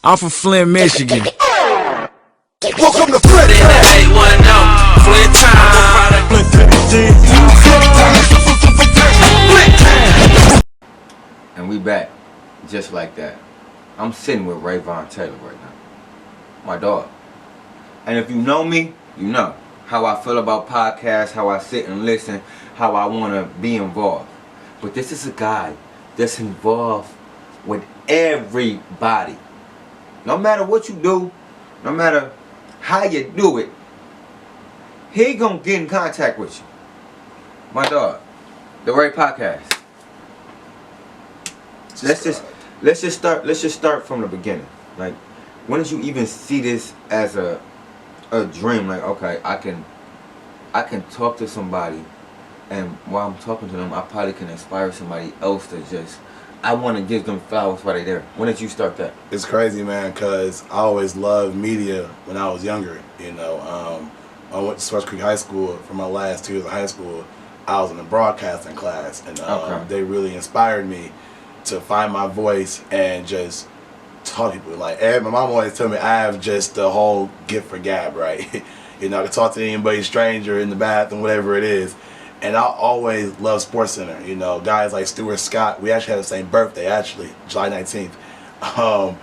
I'm from Flint, Michigan. Welcome to Flint. Flint time. And we back, just like that. I'm sitting with Rayvon Taylor right now, my dog. And if you know me, you know how I feel about podcasts, how I sit and listen, how I want to be involved. But this is a guy that's involved with everybody. No matter what you do, no matter how you do it, he gonna get in contact with you. My dog, the Ray Podcast. Let's just start from the beginning. Like, when did you even see this as a dream? Like, okay, I can talk to somebody, and while I'm talking to them, I probably can inspire somebody else to just, I want to give them flowers while they're there. When did you start that? It's crazy, man, because I always loved media when I was younger. You know, I went to Swartz Creek High School for my last 2 years of high school. I was in a broadcasting class, and they really inspired me to find my voice and just talk to people. Like, my mom always tell me I have just the whole gift for gab, right? You know, I can talk to anybody, stranger in the bathroom, whatever it is. And I always love SportsCenter. You know, guys like Stuart Scott. We actually had the same birthday, actually, July 19th.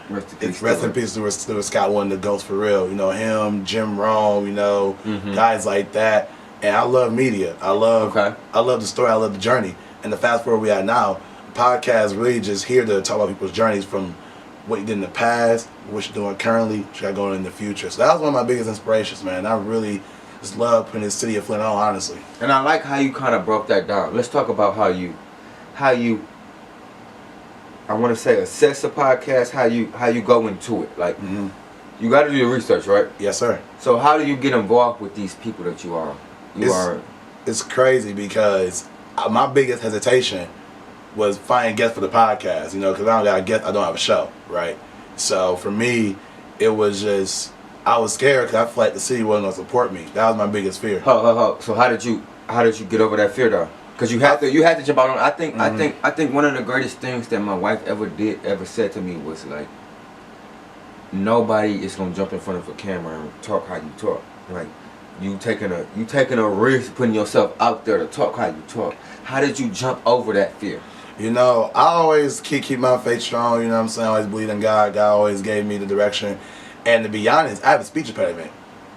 Rest in peace, Stuart Scott, one of the GOATs for real. You know, him, Jim Rome, you know, guys like that. And I love media. I love the story. I love the journey. And the fast forward we are now, podcast really just here to talk about people's journeys from what you did in the past, what you're doing currently, what you got going in the future. So that was one of my biggest inspirations, man. I really just love putting this city of Flint on, honestly. And I like how you kind of broke that down. Let's talk about how you I want to say assess a podcast, how you go into it. Like, you got to do your research, right? Yes, sir. So how do you get involved with these people that you are? It's crazy because my biggest hesitation was finding guests for the podcast, you know, because I don't got a guest, I don't have a show, right? So for me, it was just, I was scared because I felt like the city wasn't gonna support me. That was my biggest fear. So how did you get over that fear though? Because you had to jump out on. I think one of the greatest things that my wife ever said to me was like, nobody is gonna jump in front of a camera and talk how you talk. Like, you taking a risk putting yourself out there to talk how you talk. How did you jump over that fear? You know, I always keep my faith strong, you know what I'm saying? I always believe in God. God always gave me the direction. And to be honest, I have a speech impediment.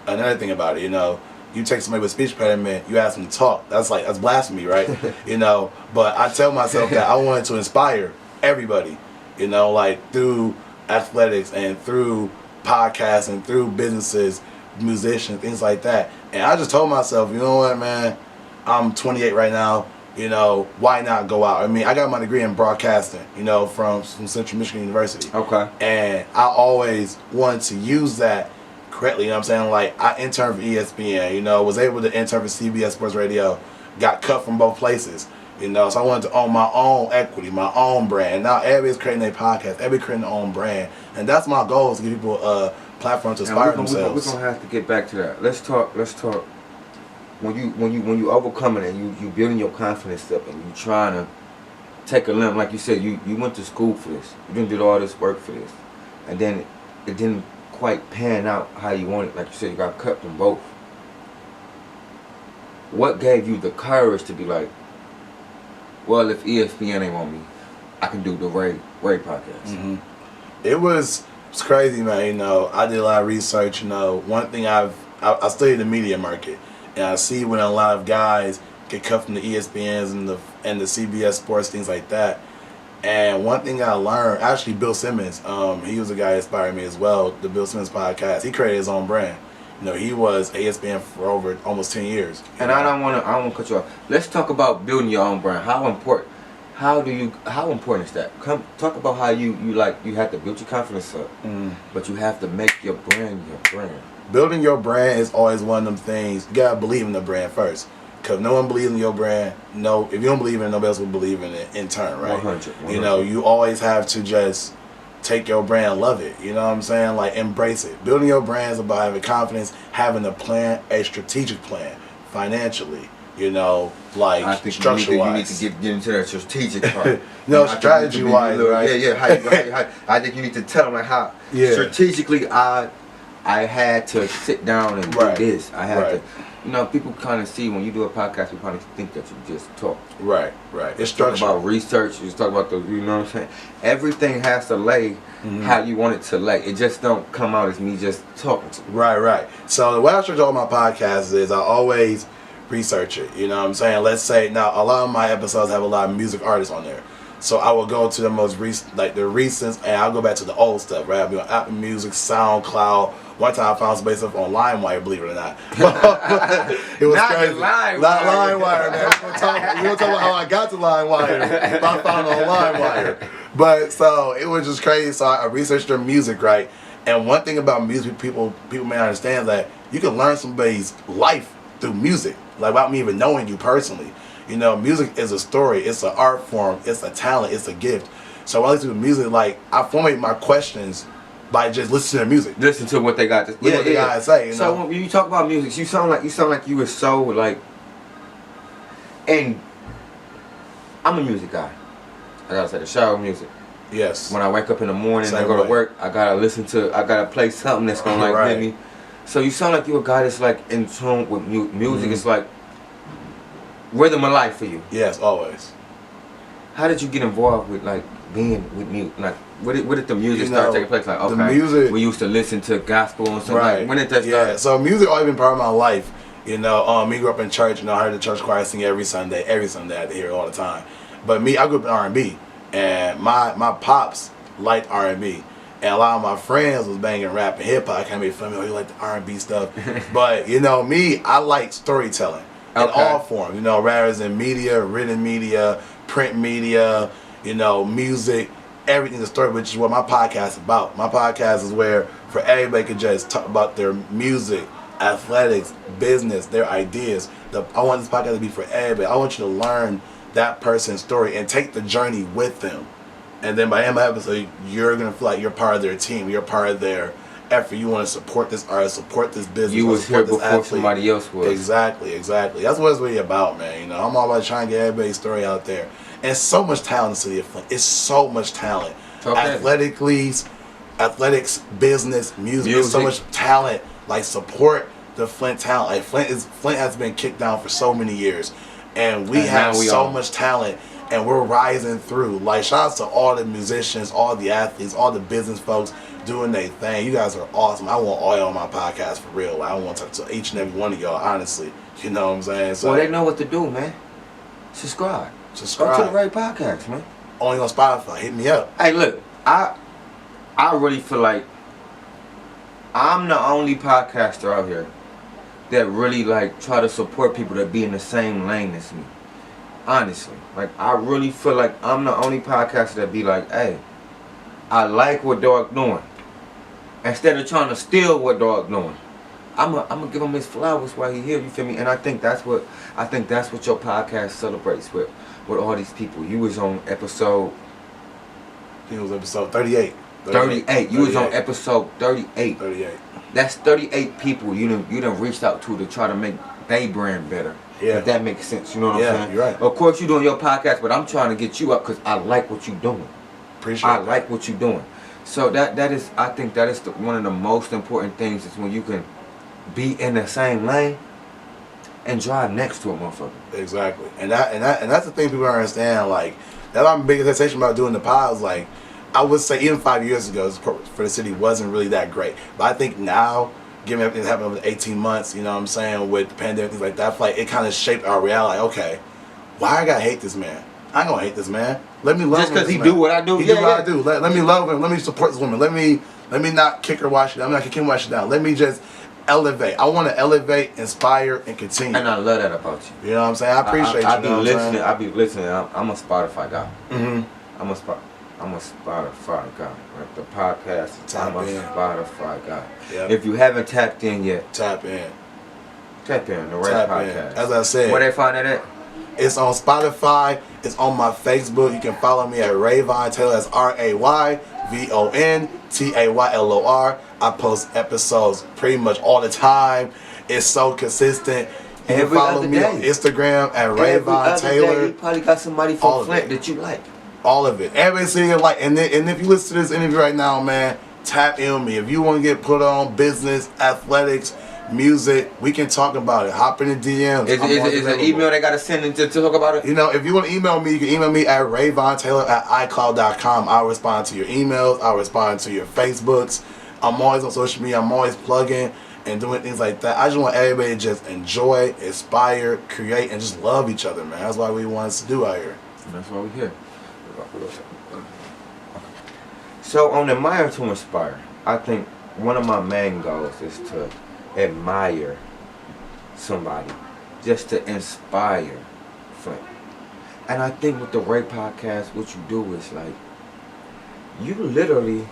Another thing about it, you know, you take somebody with a speech impediment, you ask them to talk. That's blasphemy, right? You know, but I tell myself that I wanted to inspire everybody, you know, like through athletics and through podcasts and through businesses, musicians, things like that. And I just told myself, you know what, man, I'm 28 right now. You know, why not go out? I mean, I got my degree in broadcasting, you know, from Central Michigan University. Okay. And I always wanted to use that correctly, you know what I'm saying? Like, I interned for ESPN, you know, was able to intern for CBS Sports Radio, got cut from both places, you know, so I wanted to own my own equity, my own brand. Now everybody's creating their podcast, everybody's creating their own brand. And that's my goal, is to give people a platform to inspire themselves. We're going to have to get back to that. Let's talk. When you overcoming it, you building your confidence up, and you trying to take a limb, like you said, you went to school for this, you did all this work for this, and then it didn't quite pan out how you wanted. Like you said, you got cut from both. What gave you the courage to be like, well, if ESPN ain't want me, I can do the Ray podcast? It's crazy, man. You know, I did a lot of research. You know, one thing I studied the media market. And I see when a lot of guys get cut from the ESPNs and the CBS Sports, things like that. And one thing I learned, actually Bill Simmons, he was a guy that inspired me as well, the Bill Simmons podcast. He created his own brand. You know, he was ESPN for over almost 10 years. And I don't want to cut you off. Let's talk about building your own brand. How important is that? Talk about how you have to build your confidence up, but you have to make your brand your brand. Building your brand is always one of them things. You gotta believe in the brand first. Because if no one believes in your brand, if you don't believe in it, nobody else will believe in it in turn, right? 100. You know, you always have to just take your brand and love it. You know what I'm saying? Like, embrace it. Building your brand is about having confidence, having a plan, a strategic plan, financially, You know, like I think structure-wise. you need to get into that strategic part. No, strategy-wise, right? Yeah. How, I think you need to tell them like how strategically I had to sit down and do this. I had to. You know, people kind of see when you do a podcast, you probably think that you just talk. Right. It's structured. Talk about research. You talk about you know what I'm saying? Everything has to lay how you want it to lay. It just don't come out as me just talking to you. Right. So the way I structure all my podcasts is I always research it. You know what I'm saying? Let's say, now a lot of my episodes have a lot of music artists on there. So I will go to the most recent, like the recent, and I'll go back to the old stuff, right? I'll be on Apple Music, SoundCloud. One time I found some stuff on LimeWire, believe it or not. It was not crazy. Not LimeWire, man. We're gonna talk about how I got to LimeWire. But I found it on LimeWire. But so it was just crazy. So I researched their music, right? And one thing about music, people may understand that you can learn somebody's life through music, like without me even knowing you personally. You know, music is a story. It's an art form. It's a talent. It's a gift. So when I listen to music, like I formulate my questions by just listening to music. Listen to what they got to what they got to say. You so know? when you talk about music, you sound like you were so like. And I'm a music guy. I gotta take a shower with music. Yes. When I wake up in the morning and I go way. to work, I gotta play something that's gonna like hit me. So you sound like you're a guy that's like in tune with music. It's like rhythm of life for you. Yes, always. How did you get involved with like being with music? Like, where did the music start taking place? Like, okay, the music, we used to listen to gospel and stuff. Like, when did that start? Yeah, so music always been part of my life. You know, me grew up in church. You know, I heard the church choir sing every Sunday. Every Sunday, I had to hear it all the time. But me, I grew up in R&B, and my pops liked R&B. And a lot of my friends was banging rap and hip hop. I kind of made fun of me, oh, you like the R&B stuff. But, you know, me, I like storytelling in all forms. You know, rather than media, written media, print media, you know, music, everything's a story, which is what my podcast is about. My podcast is where for everybody could just talk about their music, athletics, business, their ideas. I want this podcast to be for everybody. I want you to learn that person's story and take the journey with them. And then by the end of the episode, you're going to feel like you're part of their team. You're part of their effort. You want to support this artist, support this business. You was here before somebody else was. Exactly. That's what it's really about, man. You know, I'm all about trying to get everybody's story out there. And so much talent in the city of Flint. It's so much talent. Athletics, business, music. There's so much talent. Like, support the Flint talent. Like, Flint has been kicked down for so many years. And we have so much talent. And we're rising through. Like, shout out to all the musicians, all the athletes, all the business folks doing their thing. You guys are awesome. I want all y'all on my podcast for real. I want to talk to each and every one of y'all, honestly. You know what I'm saying? So, well, they know what to do, man. Subscribe. Go to the right podcast, man. Only on Spotify. Hit me up. Hey, look, I really feel like I'm the only podcaster out here that really like try to support people that be in the same lane as me. Honestly, like I really feel like I'm the only podcaster that be like, hey, I like what dog doing. Instead of trying to steal what dog doing, I'm gonna give him his flowers while he here. You feel me? And I think that's what your podcast celebrates with all these people. You was on episode. I think it was episode 38. 38. You was on episode 38. 38. That's 38 people you done reached out to try to make their brand better. Yeah. If that makes sense, you know what I'm saying? You're right. Of course, you doing your podcast, but I'm trying to get you up because I like what you doing. Appreciate that. like what you doing. So I think that is one of the most important things is when you can be in the same lane and drive next to a motherfucker. Exactly. And that's the thing people don't understand. Like, that's my biggest hesitation about doing the pod. Like, I would say even 5 years ago for the city wasn't really that great. But I think now, given everything that happened over 18 months, you know what I'm saying, with the pandemic, things like that, like, it kind of shaped our reality. Like, okay, why I gotta hate this man? I ain't gonna hate this man. Let me love him. Just because he do what I do? He do what I do. Let me love him. Let me support this woman. Let me not kick her while she down. I'm not kicking her while she down. Let me just elevate. I want to elevate, inspire, and continue. And I love that about you. You know what I'm saying? I appreciate you. I be listening. I'm a Spotify guy. Mm-hmm. I'm a Spotify guy. Right? The podcast. I'm a Spotify guy. Yep. If you haven't tapped in yet, tap in. The right podcast. As I said, where they find it at? It's on Spotify. It's on my Facebook. You can follow me at Rayvon Taylor. That's RayVon Taylor. I post episodes pretty much all the time. It's so consistent. You can follow me on Instagram at Rayvon Taylor. You probably got somebody from Flint that you like. All of it. Every single like, and if you listen to this interview right now, man, tap in with me. If you want to get put on business, athletics, music, we can talk about it. Hop in the DMs. Is an email they gotta send in to talk about it? You know, if you want to email me, you can email me at RayvonTaylor@iCloud.com. I'll respond to your emails. I'll respond to your Facebooks. I'm always on social media. I'm always plugging and doing things like that. I just want everybody to just enjoy, inspire, create, and just love each other, man. That's what we want us to do out here. That's why we're here. So on Admire to Inspire, I think one of my main goals is to admire somebody, just to inspire Flint. And I think with the Ray podcast, what you do is like, you literally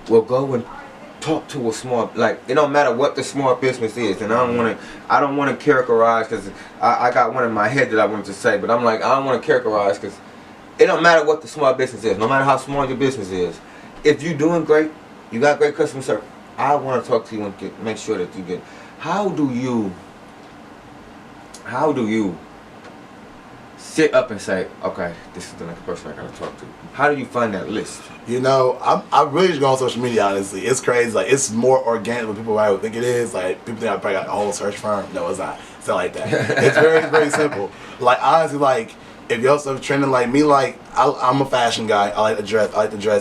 will go and talk to a small, like, it don't matter what the small business is, and I don't want to characterize, because I got one in my head that I wanted to say, but I'm like, I don't want to characterize, because it don't matter what the small business is, no matter how small your business is. If you're doing great, you got great customer service, I want to talk to you and make sure that you get. How do you sit up and say, okay, this is the next person I gotta talk to? How do you find that list? You know, I really just go on social media, honestly. It's crazy. Like, it's more organic than people would think it is. Like, people think I probably got a whole search firm. No, it's not. It's not like that. It's very, very simple. Like, honestly, like, if your stuff trending like me, like, I'm a fashion guy. I like to dress.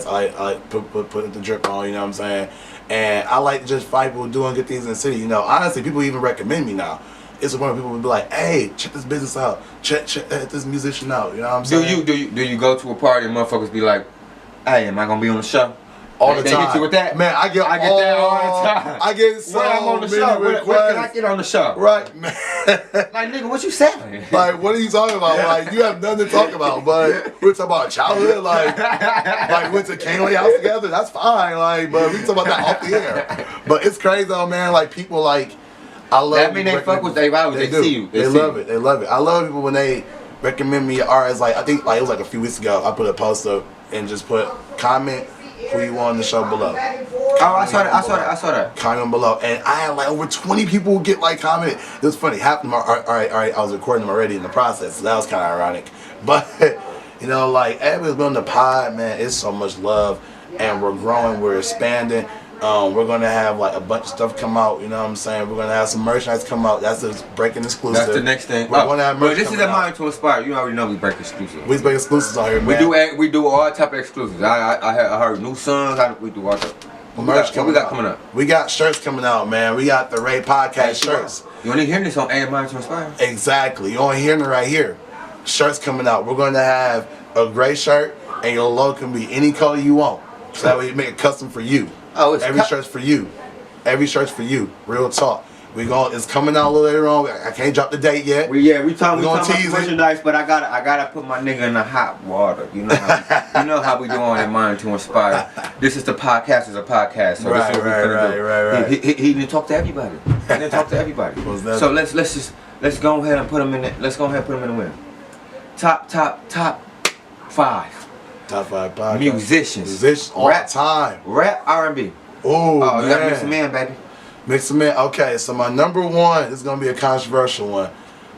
I like put the drip on, you know what I'm saying? And I like to just fight people doing good things in the city. You know, honestly, people even recommend me now. It's one of people would be like, hey, check this business out. Check this musician out. You know what I'm saying? Do you go to a party and motherfuckers be like, hey, am I gonna be on the show? All the time. They hit you with that? Man, I get that all the time. I get so when I'm on the show, when can I get on the show? Right, man. Like, nigga, what you saying? Like, what are you talking about? Like, you have nothing to talk about. But we're talking about childhood. Like went to Canley House together. That's fine. Like, but we talk about that off the air. But it's crazy though, man. Like, people like, I love. That mean they fuck with Dave Hours. They see you. They love it. They love it. I love people when they recommend me artists. Like, I think like it was like a few weeks ago. I put a post up and just put comment who you want on the show below. Oh, I saw that. Comment below, and I had like over 20 people get like comment. It was funny. Half of them are all right. I was recording them already in the process, so that was kind of ironic. But you know, like, everybody's been on the pod, man. It's so much love, and we're growing. We're expanding. We're gonna have like a bunch of stuff come out. You know what I'm saying? We're gonna have some merchandise come out. That's a breaking exclusive. That's the next thing. We're gonna have merch. This is Admire to Inspire. You already know we break exclusives. We break exclusives out here, man. We do all type of exclusives. I heard new songs. We do all type. What we got coming up? We got shirts coming out, man. We got the Ray Podcast shirts. You only hearing this on Admire to Inspire. Exactly. You only hearing it right here. Shirts coming out. We're gonna have a gray shirt, and your logo can be any color you want. So that way you make it custom for you. Oh, it's every shirt's for you. Every shirt's for you. Real talk. It's coming out a little later on. I can't drop the date yet. We talking about merchandise, but I gotta put my nigga in the hot water. You know how we do on Admire to Inspire. This is the podcast. Is a podcast. So right. He didn't talk to everybody. So let's go ahead and put him in it. Let's go ahead and put him in the win. Top 5. Top 5 podcasts. Musicians all the time. Rap, R&B. Oh, man. You gotta mix them in, baby. Mix them in. Okay, so my number one is gonna be a controversial one.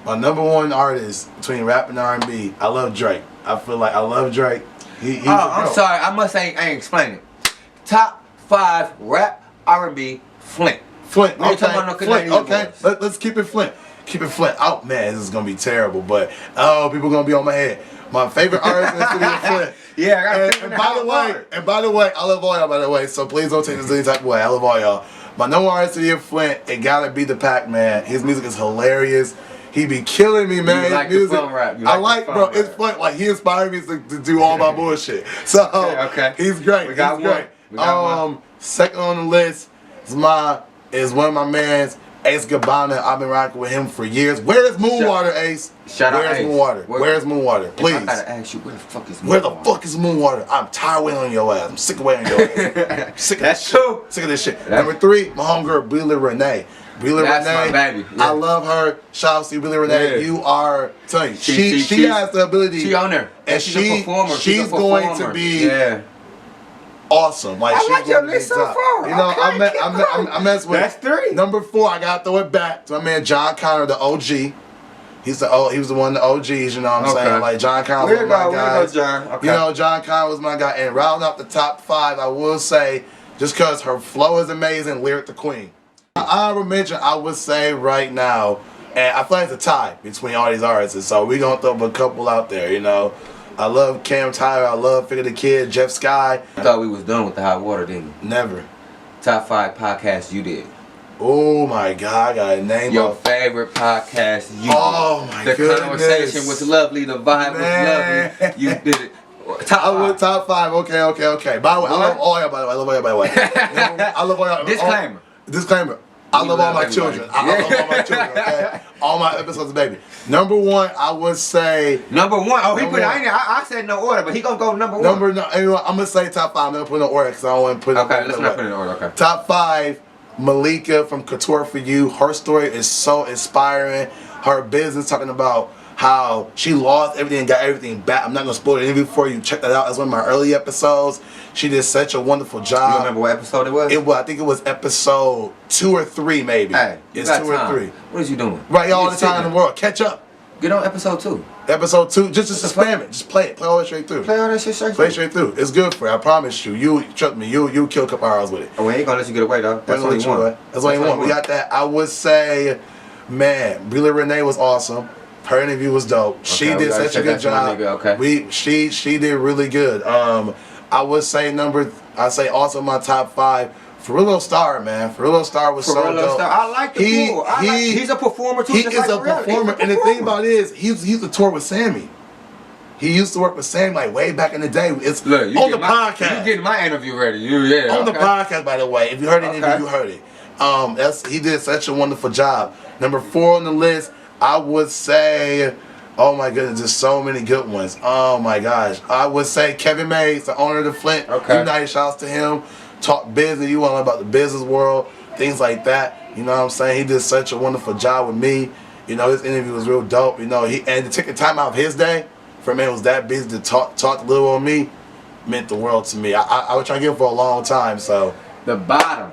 My number one artist between rap and R&B, I love Drake. I feel like I love Drake. I'm sorry. I ain't explaining. Top 5 rap, R&B, Flint. Okay. Flint. Okay. Let's keep it Flint. Keep it Flint. Oh man, this is gonna be terrible, but people gonna be on my head. My favorite artist in the city of Flint. Yeah, I got and by the way, I love all y'all, by the way, so please don't take this any type of way. I love all y'all. My number one artist in the city of Flint, it gotta be the Pac-Man. His music is hilarious. He be killing me, man. You like His music, the fun rap. It's fun. Like, he inspired me to do all my bullshit. So okay. He's great. We got one. Second on the list is one of my mans, Ace Gabbana. I've been rocking with him for years. Where's Moonwater, Ace? Shout out Ace. Where's Moonwater? Please. I gotta ask you, where the fuck is Moonwater? Where the fuck is Moonwater? I'm tired of waiting on your ass. I'm sick of waiting on your ass. Sick of That's true. Sick of this shit. Number 3, my homegirl, Billy Renee. That's my baby. Yeah. I love her. Shout out to you, Billy Renee. Yeah. You are, telling you, she has the ability. She on there. And she's a performer. She's going to be awesome. Like, I like your list so far. You know, Okay, I mess with. That's 3. Number 4, I gotta throw it back to my man John Connor, the OG. He was the one of the OGs, you know what I'm saying? Like, John Connor was my guy. John. Okay. You know, John Connor was my guy. And rounding up the top 5, I will say, just because her flow is amazing, Lyric the Queen. Honorable mention, I would say right now, and I feel like it's a tie between all these artists, so we're going to throw a couple out there, you know. I love Cam Tyler, I love Figure the Kid, Jeff Sky. I thought we was done with the hot water, didn't you? Never. Top 5 podcasts you did. Oh my God, I got a name. Your favorite podcast you did. Oh my goodness. The conversation was lovely, the vibe was lovely. You did it. Top 5, okay. By the way, I love all y'all, by the way. I love all y'all. Disclaimer. I love all my children. I love all my children, okay? All my episodes of Baby. Number 1, I would say... Number 1? Oh, he put it in there. I said no order, but he gonna go number 1. Anyway, I'm gonna say top 5. I'm gonna put in order because I don't want to put it in order. Okay, let's not put it in order, okay. Top 5, Malika from Couture For You. Her story is so inspiring. Her business, talking about how she lost everything and got everything back. I'm not gonna spoil the interview for you. Check that out. That's one of my early episodes. She did such a wonderful job. You remember what episode it was? I think it was episode 2 or 3, maybe. Hey, it's 2 or 3. What is you doing? Right, all the time in the world. Catch up. Get on episode 2. Episode 2, just spam it. Just play it. Play all it straight through. Play all that shit straight through. Play straight through. It's good for you. I promise you. You trust me. You kill a couple hours with it. Oh, we ain't gonna let you get away though. That's only one. That's only one. We got that. I would say, man, Brie Renee was awesome. Her interview was dope. She did such a good job. Okay. She did really good. I would say also my top 5. Farillo Star, man. Farillo Star was so dope. I like the tour. He's a performer too. He is a performer, and the thing about it is, he used to tour with Sammy. He used to work with Sammy like way back in the day. It's on the podcast. You getting my interview ready? On the podcast, by the way. If you heard the interview, you heard it. He did such a wonderful job. Number 4 on the list, I would say, oh my goodness, there's so many good ones. Oh my gosh, I would say Kevin Mays, the owner of the Flint United. Shouts to him. Talk business. You want to know about the business world, things like that. You know what I'm saying? He did such a wonderful job with me. You know, his interview was real dope. You know, and to take the time out of his day for a man who was that busy to talk a little on me meant the world to me. I was trying to get him for a long time. So the bottom,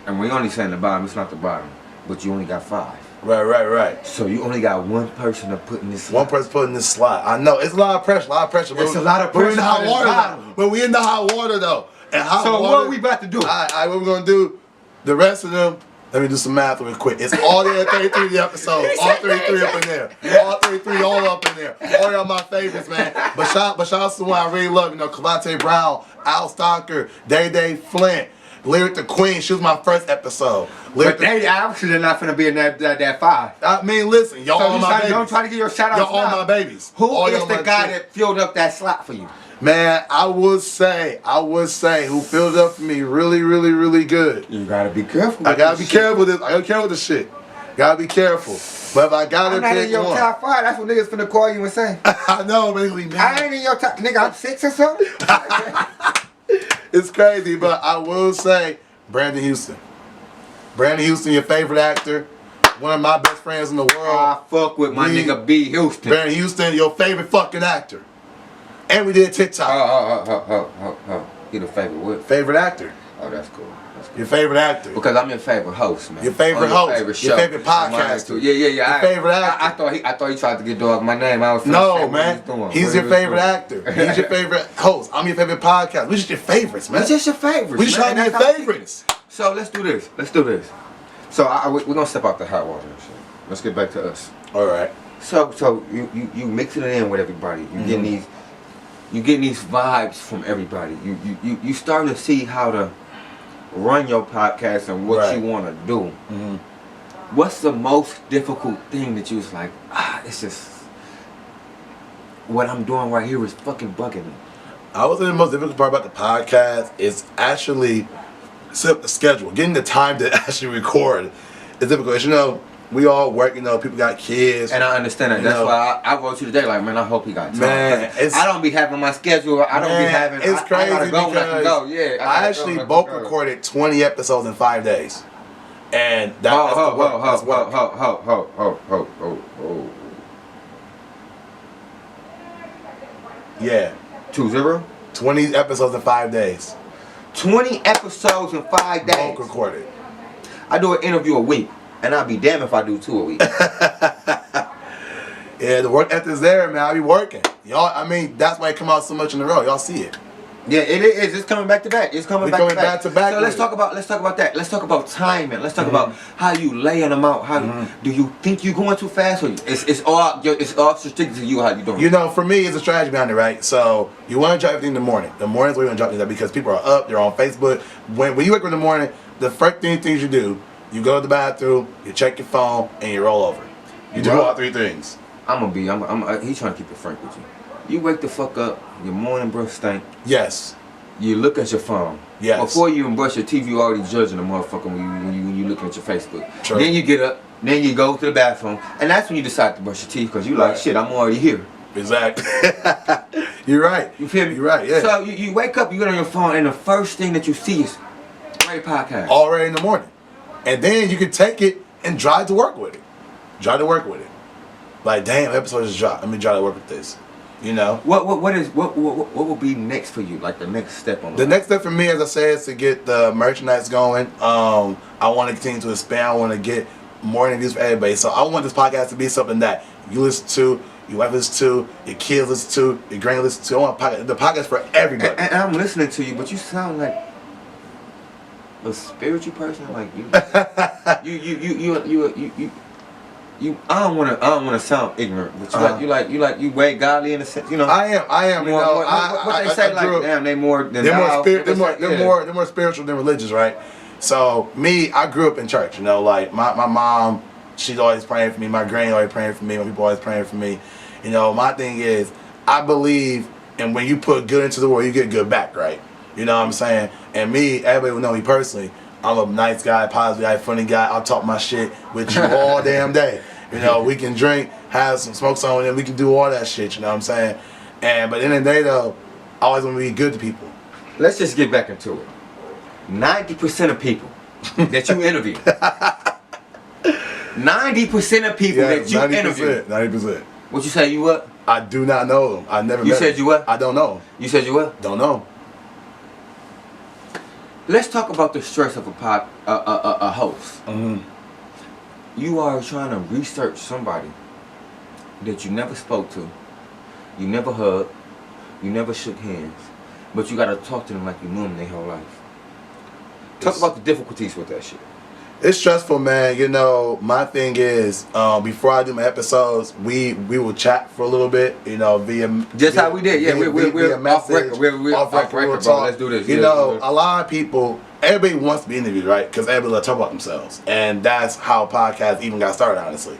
and we only saying the bottom. It's not the bottom, but you only got 5. Right. So you only got one person to put in this slot. One person put in this slot. I know. It's a lot of pressure. It's a lot of pressure. We're in the hot water though. But we in the hot water though. So what we about to do? All right, what we're going to do, the rest of them, let me do some math real quick. It's all there at 33 the episode. All 33 up in there. All 33 all up in there. All y'all my favorites, man. But shout out to the one I really love, you know, Kalante Brown, Al Stalker, Day Flint, Lyric the Queen. She was my first episode. But they obviously not finna be in that 5. I mean, listen, y'all all my babies. Don't try to give your shout out. Y'all all my babies. Who is the guy that filled up that slot for you? Man, I would say who filled up for me really good. You gotta be careful. I gotta be careful with this. I gotta be careful with this shit. Gotta be careful. But if I gotta pick one, I'm not in your top 5. That's what niggas finna call you and say. I know, man. I ain't in your top. Nigga, I'm 6 or something. It's crazy, but I will say Brandon Houston. Brandon Houston, your favorite actor. One of my best friends in the world. I fuck with my nigga B. Houston. Brandon Houston, your favorite fucking actor. And we did TikTok. You the favorite what? Favorite actor. Oh, that's cool. Your favorite actor. Because I'm your favorite host, man. Your favorite host. Favorite show. Your favorite podcaster. Yeah. Your favorite actor. I thought he tried to get dog my name. I was no, man. He's your favorite actor. He's your favorite host. I'm your favorite podcast. We're just your favorites, man. We're just your favorites. We just trying to be your favorites. So let's do this. So we're gonna step out the hot water and shit. Let's get back to us. All right. So you mixing it in with everybody. You getting these vibes from everybody. You starting to see how to run your podcast and what you want to do. What's the most difficult thing that you was like, it's just what I'm doing right here is fucking bugging me? I would say the most difficult part about the podcast is actually set up the schedule. Getting the time to actually record is difficult. As you know, we all work, you know, people got kids. And I understand that. That's why I wrote you today, like, man, I hope he got time. Man, I don't be having my schedule. I don't be having. It's crazy I gotta go because I actually bulk recorded 20 episodes in 5 days. And that's the work. Yeah. 20? 20 episodes in 5 days. 20 episodes in 5 days. Bulk recorded. I do an interview a week, and I'll be damned if I do 2 a week. Yeah, the work ethic's there, man. I be working. Y'all, I mean, that's why it come out so much in a row. Y'all see it. Yeah, it is. It's coming back to back. It's coming back to back. to back. So let's talk about that. Let's talk about timing. Let's talk about how you laying them out. How do you think you going too fast, or it's all restricted to you? How you doing? You know, for me, it's a strategy behind it, right? So you want to drop everything in the morning. The morning's where you want to drop things because people are up. They're on Facebook. When you wake up in the morning, the first things you do, you go to the bathroom, you check your phone, and you roll over. You do all 3 things. He's trying to keep it frank with you. You wake the fuck up, your morning breath stink. Yes. You look at your phone. Yes. Before you even brush your teeth, you already judging the motherfucker when you looking at your Facebook. True. Then you get up, then you go to the bathroom, and that's when you decide to brush your teeth because you like, shit, I'm already here. Exactly. You're right. You feel me? You're right, yeah. So you wake up, you get on your phone, and the first thing that you see is Ray Podcast. Already in the morning. And then you can take it and drive to work with it. Like, damn, episode just dropped. Let me drive to work with this. You know? What will be next for you? Like the next step on the next step for me, as I said, is to get the merchandise going. I want to continue to expand. I want to get more interviews for everybody. So I want this podcast to be something that you listen to, your wife listens to, your kids listen to, your grand listen to. I want the podcast for everybody. And I'm listening to you, but you sound like a spiritual person. Like you. I don't wanna sound ignorant, but you way godly in a sense, you know. I am. More, you know, what they say, like, damn, they more than they're more spiritual than religious, right? So me, I grew up in church. You know, like my mom, she's always praying for me. My granny always praying for me. My people always praying for me. You know, my thing is, I believe, and when you put good into the world, you get good back, right? You know what I'm saying? And me, everybody will know me personally. I'm a nice guy, positive guy, funny guy. I'll talk my shit with you all damn day. You know, we can drink, have some smoke on, and we can do all that shit. You know what I'm saying? But at the end of the day, though, I always want to be good to people. Let's just get back into it. 90% of people that you interview. 90% of people that you interview. 90%. What you say? You what? I do not know them. I never. You said you what? I don't know. You said you what? Don't know. Let's talk about the stress of a host. You are trying to research somebody that you never spoke to, you never hugged, you never shook hands, but you got to talk to them like you knew them their whole life. Talk about the difficulties with that shit. It's stressful, man. You know, my thing is, before I do my episodes, we will chat for a little bit, you know, via how we did, yeah. We're off record. We're off record, bro. Let's do this. You know, a lot of people, everybody wants to be interviewed, right? Because everybody loves to talk about themselves, and that's how podcasts even got started, honestly.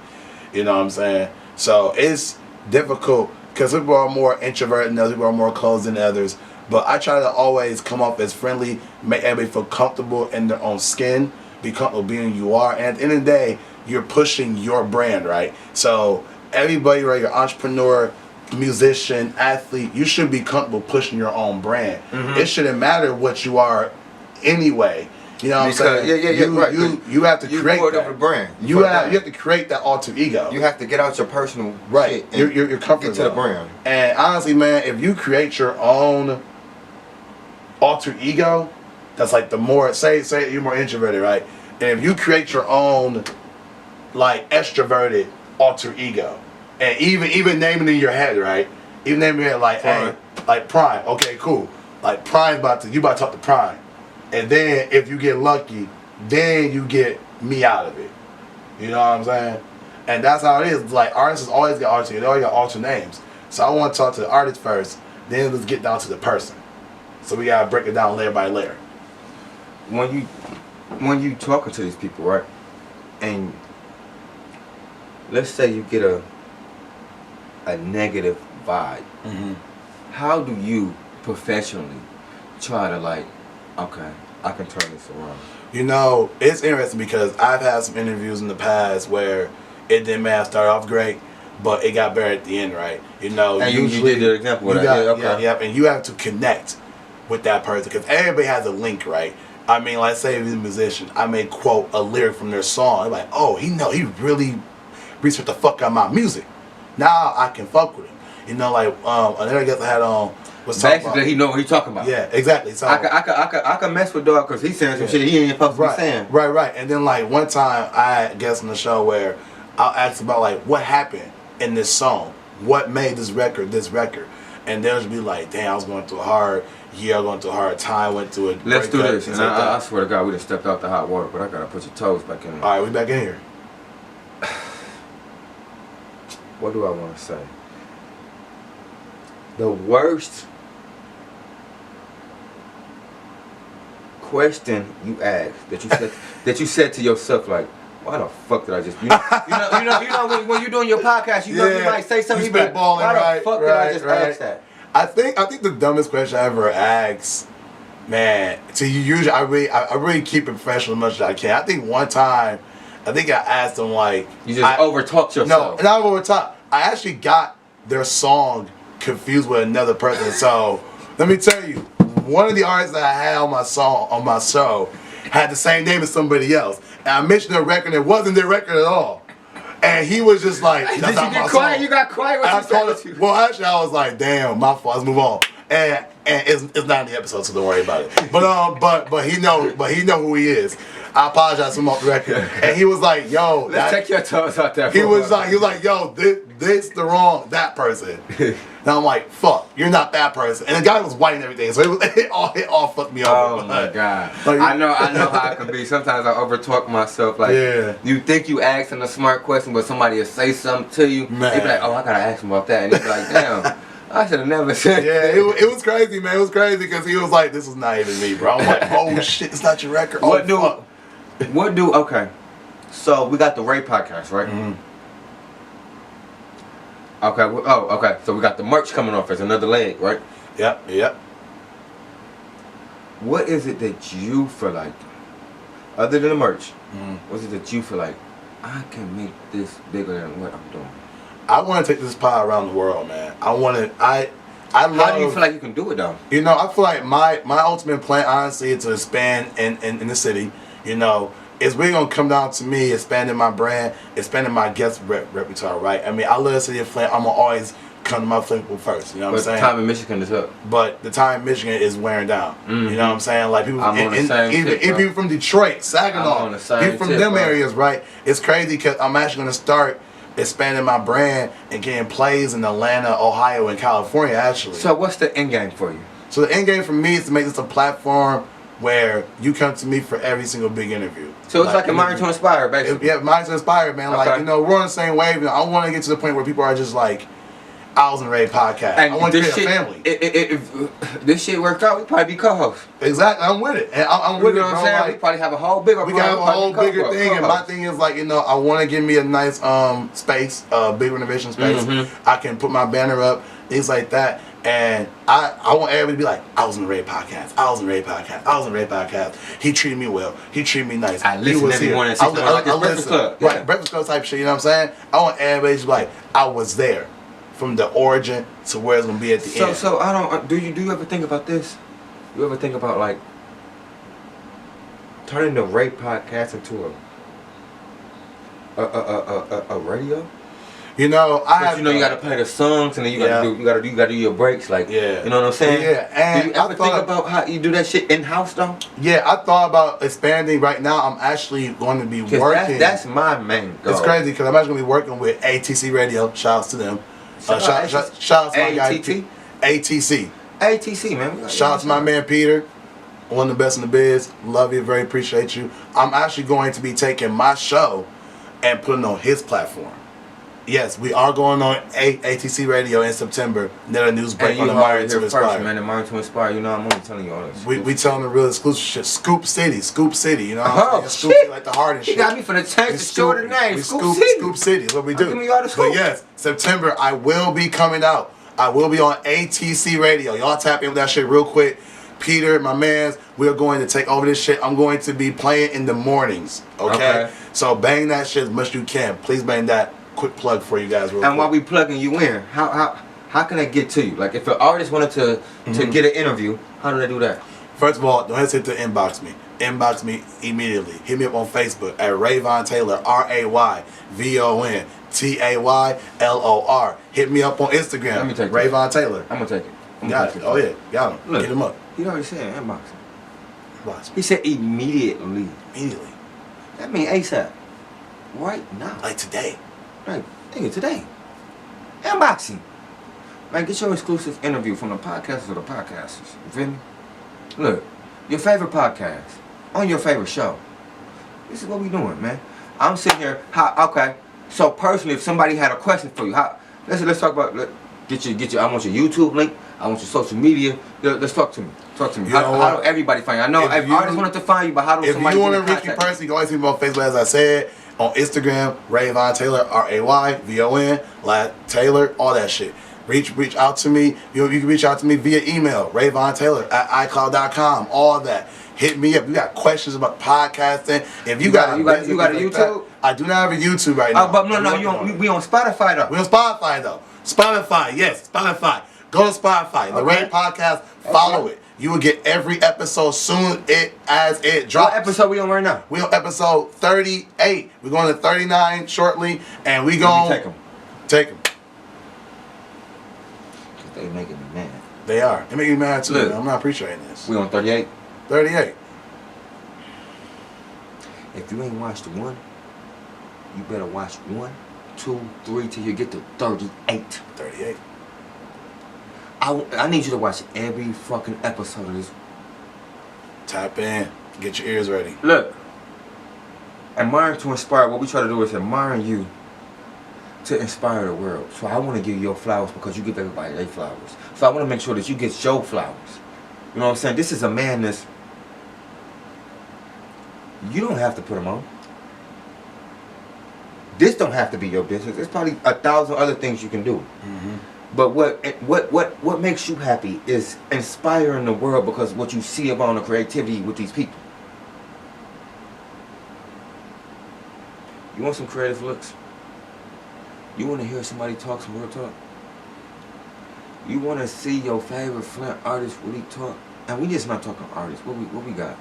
You know what I'm saying? So it's difficult because people are more introverted than others, people are more closed than others. But I try to always come off as friendly, make everybody feel comfortable in their own skin. Be comfortable being who you are, and at the end of the day, you're pushing your brand, right? So everybody, right, you're entrepreneur, musician, athlete, you should be comfortable pushing your own brand. It shouldn't matter what you are anyway. You know what I'm saying? Right. You have to create that. The brand. You have to create that alter ego. You have to get out your personal right. Shit Your comfort get to the brand. And honestly, man, if you create your own alter ego, that's like the more, say you're more introverted, right? And if you create your own, like, extroverted alter ego, and even naming it in your head, right? Even naming it like, Prime. Hey, like Prime, okay, cool. Like Prime's you about to talk to Prime. And then if you get lucky, then you get me out of it. You know what I'm saying? And that's how it is. Like, artists always got alter, they always got alter names. So I want to talk to the artist first, then let's get down to the person. So we gotta break it down layer by layer. When you talking to these people, right, and let's say you get a negative vibe, how do you professionally try to, like, okay, I can turn this around? You know, it's interesting because I've had some interviews in the past where it didn't matter, start off great, but it got better at the end, right? You know, and you did the example of that. Yeah, and you have to connect with that person because everybody has a link, right? I mean, let's say if he's a musician, I may quote a lyric from their song. I'm like, oh, he really researched the fuck out of my music. Now I can fuck with him. You know, like another guest I had on was talking Basically, about, he know what he talking about. Yeah, exactly. So I can mess with dog because he's saying some shit he ain't supposed to be saying. Right. And then like one time I had guests on the show where I'll ask about like what happened in this song, what made this record, and they'll just be like, damn, I was going through a hard year, I was going through a hard time, went through it. Let's do this. And I swear to God, we done stepped out the hot water, but I gotta put your toes back in there. All right, we back in here. What do I want to say? The worst question you asked that you said to yourself, like, why the fuck did I just? You know when you're doing your podcast, you know you might say something. You like, why the fuck did I just ask that? I think the dumbest question I ever asked, man. To you, usually I really keep it professional as much as I can. I think one time, I asked them like, you just overtalked yourself. No, not overtalk. I actually got their song confused with another person. So let me tell you, one of the artists that I had on my show had the same name as somebody else. And I mentioned their record, and it wasn't their record at all. And he was just like, "Did you get quiet? You got quiet when you said it." Well, actually, I was like, "Damn, my fault. Let's move on." And it's not in the episode, so don't worry about it. But he know who he is. I apologize for him off the record. And he was like, "Yo, let's take your toes out there." He was like, "Yo, this the wrong that person." And I'm like, "Fuck, you're not that person." And the guy was white and everything, so it all fucked me over. Oh my god! Like, I know how it can be. Sometimes I overtalk myself. Like, you think you asking a smart question, but somebody will say something to you. They be like, "Oh, I gotta ask him about that," and you be like, "Damn." I should have never said that. It was crazy, man. It was crazy because he was like, "This is not even me, bro." I'm like, "Oh shit, it's not your record." Okay. So we got the Ray podcast, right? Mm-hmm. Okay. Okay. So we got the merch coming off as another leg, right? Yep. What is it that you feel like, other than the merch, what is it that you feel like I can make this bigger than what I'm doing? I want to take this pie around the world, man. I love. How do you feel like you can do it, though? You know, I feel like my ultimate plan, honestly, is to expand in the city. You know, it's really gonna come down to me expanding my brand, expanding my guest repertoire, right? I mean, I love the city of Flint. I'm gonna always come to my Flint people first. You know what I'm saying? But the time in Michigan is up. But the time in Michigan is wearing down. You know what I'm saying? Like people, even people from Detroit, Saginaw, people from them areas, right? It's crazy because I'm actually gonna start expanding my brand and getting plays in Atlanta, Ohio, and California, actually. So what's the end game for you? So the end game for me is to make this a platform where you come to me for every single big interview. So it's like a Mind to Inspire, basically. Yeah, Mind to Inspire, man. Okay. Like, you know, we're on the same wave. You know, I want to get to the point where people are just like, Owls and Ray podcast. And I want to create a family. If this shit worked out, we'd probably be co-hosts. Exactly, I'm with it. And I'm with it, bro. Like, we probably have a whole bigger. We got a whole bigger thing, and my thing is like, you know, I want to give me a nice space, big renovation space. I can put my banner up, things like that. And I want everybody to be like, I was in the Ray podcast. I was in the Ray podcast. I was in the Ray podcast. He treated me well. He treated me nice. I listen every morning. I Breakfast Club. Right, Breakfast Club type shit, you know what I'm saying? I want everybody to be like, I was there. From the origin to where it's gonna be at the end. So I don't. Do you ever think about this? You ever think about like turning the Ray podcast into a radio? You know, you gotta play the songs and then you gotta do your breaks, like you know what I'm saying? Yeah. And do you ever think about how you do that shit in house though? Yeah, I thought about expanding. Right now, I'm actually going to be working. That's my main goal. It's crazy because I'm actually going to be working with ATC Radio. Shouts to them. Shout out to my guy. ATC, man. Shout out to my man Peter, one of the best in the biz. Love you, very appreciate you. I'm actually going to be taking my show and putting it on his platform. Yes, we are going on ATC Radio in September. Net a news break on the Mind to Inspire. Man, the Mind to Inspire. You know, I'm only telling you all this. We telling the real exclusive shit. Scoop City. You know what I'm saying? Scoop City, like the heart and shit. You got me for the chance to show the name. Scoop City is what we do. Give me all the scoop. But yes, September I will be coming out. I will be on ATC Radio. Y'all tap in with that shit real quick. Peter, my mans, we're going to take over this shit. I'm going to be playing in the mornings. Okay? So bang that shit as much as you can. Please bang that. Quick plug for you guys real quick. And while we plugging you in, how can I get to you? Like if an artist wanted to get an interview, how do they do that? First of all, don't hesitate to inbox me. inbox me immediately. Hit me up on Facebook at Rayvon Taylor, RayvonTaylor. Hit me up on Instagram. Let me take Rayvon Taylor. I'm gonna take it. Got it. Oh yeah, got him. Look, Get him up. He already said inboxing. Watch. He said immediately. Immediately. That means ASAP. Right now. Like today. Right. Nigga, today. Inboxing. Man, get your exclusive interview from the podcasters of the podcasters. You feel me? Look, your favorite podcast on your favorite show. This is what we doing, man. I'm sitting here. Okay. So personally, if somebody had a question for you, let's talk about. Get your. I want your YouTube link. I want your social media. Let's talk to me. Talk to me. How do everybody find you? I know if artists wanted to find you, but how do somebody? If you want to reach me personally, you can always see me on Facebook, as I said. On Instagram, Rayvon Taylor, RayVon, Taylor, all that shit. Reach out to me. You can reach out to me via email, RayvonTaylor@iCloud.com. All that. Hit me up. You got questions about podcasting. If you got a YouTube? I do not have a YouTube right now. But no, we on Spotify though. We on Spotify though. Spotify, yes, Spotify. Go to Spotify. The Ray Podcast. Follow it. You will get every episode soon as it drops. What episode we on right now? We on episode 38. We're going to 39 shortly, and we going take them. Take them. They making me mad. They are. They making me mad too. Look, I'm not appreciating this. We on 38. 38. If you ain't watched one, you better watch 1, 2, 3 till you get to 38. 38. I need you to watch every fucking episode of this. Tap in. Get your ears ready. Look. Admiring to inspire. What we try to do is admiring you to inspire the world. So I want to give you your flowers because you give everybody their flowers. So I want to make sure that you get your flowers. You know what I'm saying? This is a man that's... You don't have to put them on. This don't have to be your business. There's probably 1,000 other things you can do. Mm-hmm. But what makes you happy is inspiring the world because what you see about the creativity with these people. You want some creative looks? You want to hear somebody talk some real talk? You want to see your favorite Flint artist really talk? And we just not talking artists. What we got?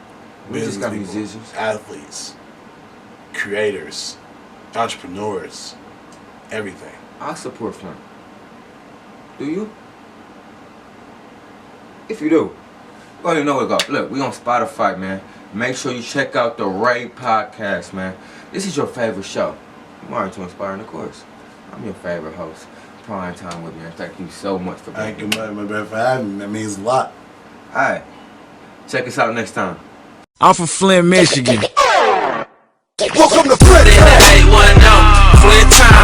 We just got people, musicians, athletes, creators, entrepreneurs, everything. I support Flint. Do you? If you do, well, you know where to go. Look, we on Spotify, man. Make sure you check out the Ray Podcast, man. This is your favorite show. Admiring to Inspire, and of course, I'm your favorite host. Prime Time with me. Thank you so much for being here. Thank you, my brother, for having me. That means a lot. Alright. Check us out next time. I'm from Flint, Michigan. Welcome to Flint. Flint time.